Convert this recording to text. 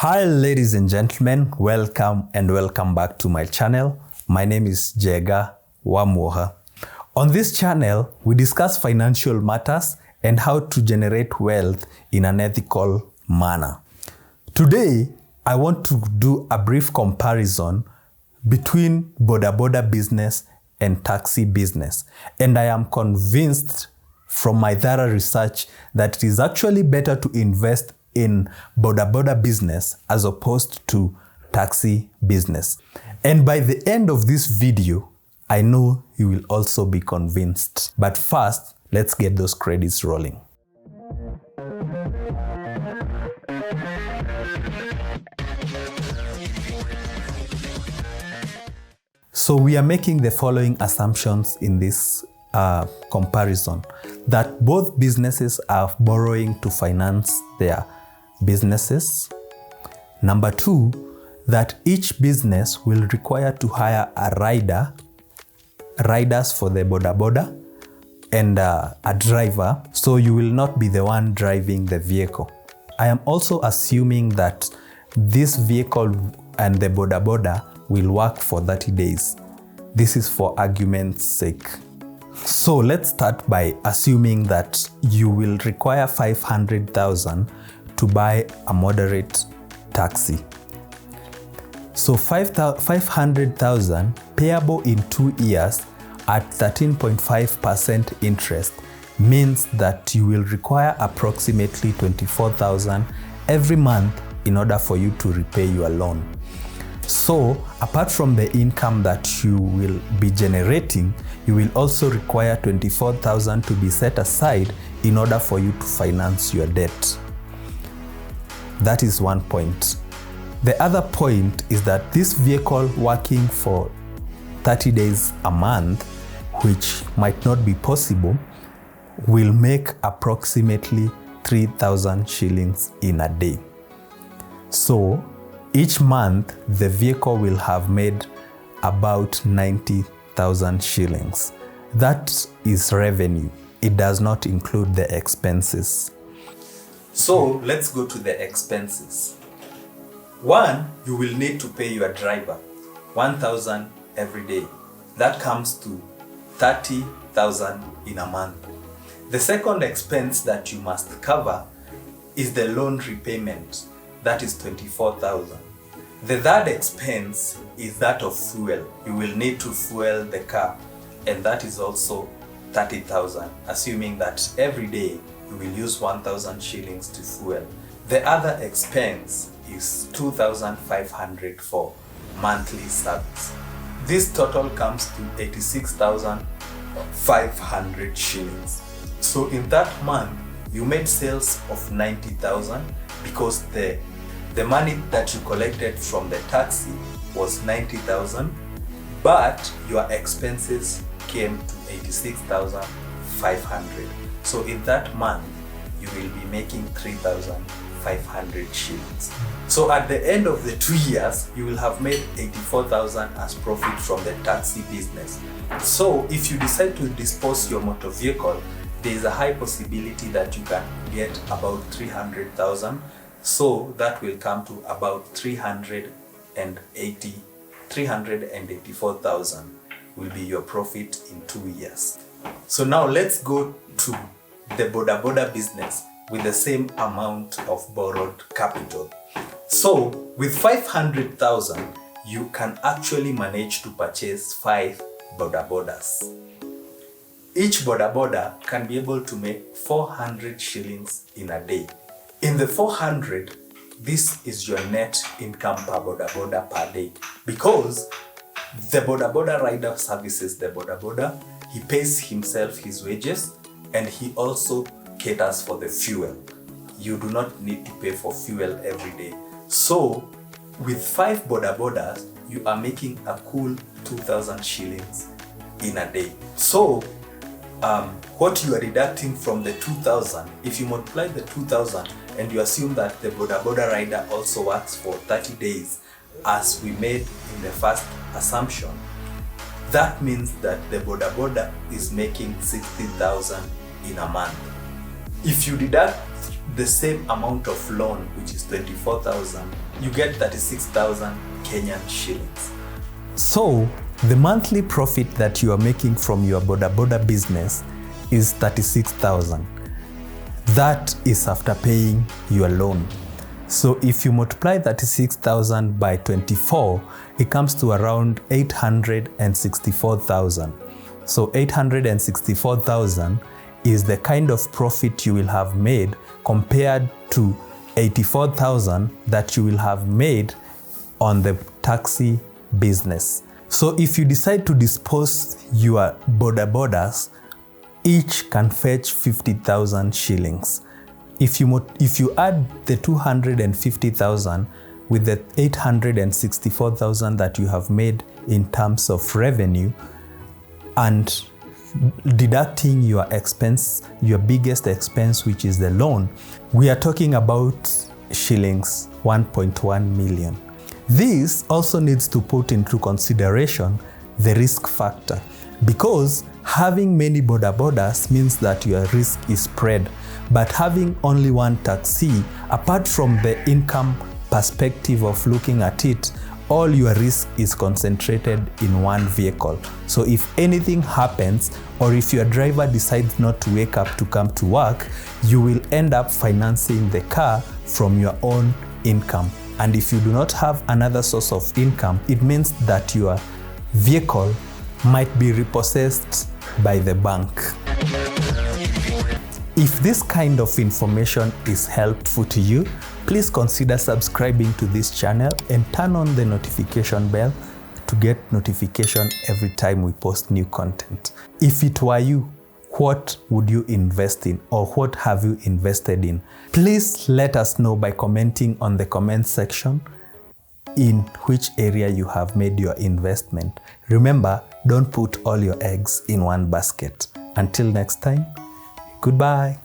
Hi ladies and gentlemen, welcome back to my channel. My name is Jega Wamwoha. On this channel, we discuss financial matters and how to generate wealth in an ethical manner. Today, I want to do a brief comparison between Boda Boda business and taxi business. And I am convinced from my thorough research that it is actually better to invest in Boda Boda business as opposed to taxi business. And by the end of this video, I know you will also be convinced. But first, let's get those credits rolling. So we are making the following assumptions in this comparison: that both businesses are borrowing to finance their businesses. Number two, that each business will require to hire riders for the Boda Boda, and a driver, so you will not be the one driving the vehicle. I am also assuming that this vehicle and the Boda Boda will work for 30 days. This is for argument's sake. So let's start by assuming that you will require 500,000 to buy a moderate taxi. So 500,000 payable in 2 years at 13.5% interest means that you will require approximately 24,000 every month in order for you to repay your loan. So apart from the income that you will be generating, you will also require 24,000 to be set aside in order for you to finance your debt. That is one point. The other point is that this vehicle working for 30 days a month, which might not be possible, will make approximately 3,000 shillings in a day. So each month, the vehicle will have made about 90,000 shillings. That is revenue. It does not include the expenses. So let's go to the expenses. One, you will need to pay your driver 1,000 every day. That comes to 30,000 in a month. The second expense that you must cover is the loan repayment. That is 24,000. The third expense is that of fuel. You will need to fuel the car, and that is also 30,000, assuming that every day you will use 1,000 shillings to fuel. The other expense is 2,500 for monthly service. This total comes to 86,500 shillings. So in that month, you made sales of 90,000 because the money that you collected from the taxi was 90,000, but your expenses came to 86,500. So in that month, you will be making 3,500 shillings. So at the end of the 2 years, you will have made 84,000 as profit from the taxi business. So if you decide to dispose your motor vehicle, there is a high possibility that you can get about 300,000. So that will come to about 384,000 will be your profit in 2 years. So now let's go to the Boda Boda business with the same amount of borrowed capital. So with 500,000, you can actually manage to purchase 5 Boda Bodas. Each Boda Boda can be able to make 400 shillings in a day. In the 400, this is your net income per Boda Boda per day, because the Boda Boda rider services the Boda Boda, he pays himself his wages, and he also caters for the fuel. You do not need to pay for fuel every day. So with 5 Boda Bodas, you are making a cool 2,000 shillings in a day. So what you are deducting from the 2,000, if you multiply the 2,000 and you assume that the Boda Boda rider also works for 30 days, as we made in the first assumption, that means that the Boda Boda is making 60,000 in a month. If you deduct the same amount of loan, which is 24,000, you get 36,000 Kenyan shillings. So the monthly profit that you are making from your Boda Boda business is 36,000. That is after paying your loan. So if you multiply 36,000 by 24, it comes to around 864,000. So 864,000 is the kind of profit you will have made compared to 84,000 that you will have made on the taxi business. So if you decide to dispose your Boda Bodas, each can fetch 50,000 shillings. If you add the 250,000 with the 864,000 that you have made in terms of revenue, and deducting your expense, your biggest expense, which is the loan, we are talking about shillings 1.1 million. This also needs to put into consideration the risk factor, because having many Boda Bodas means that your risk is spread, but having only one taxi, apart from the income perspective of looking at it, all your risk is concentrated in one vehicle. So if anything happens, or if your driver decides not to wake up to come to work, you will end up financing the car from your own income. And if you do not have another source of income, it means that your vehicle might be repossessed by the bank. If this kind of information is helpful to you, please consider subscribing to this channel and turn on the notification bell to get notification every time we post new content. If it were you, what would you invest in, or what have you invested in? Please let us know by commenting on the comment section in which area you have made your investment. Remember, don't put all your eggs in one basket. Until next time, goodbye.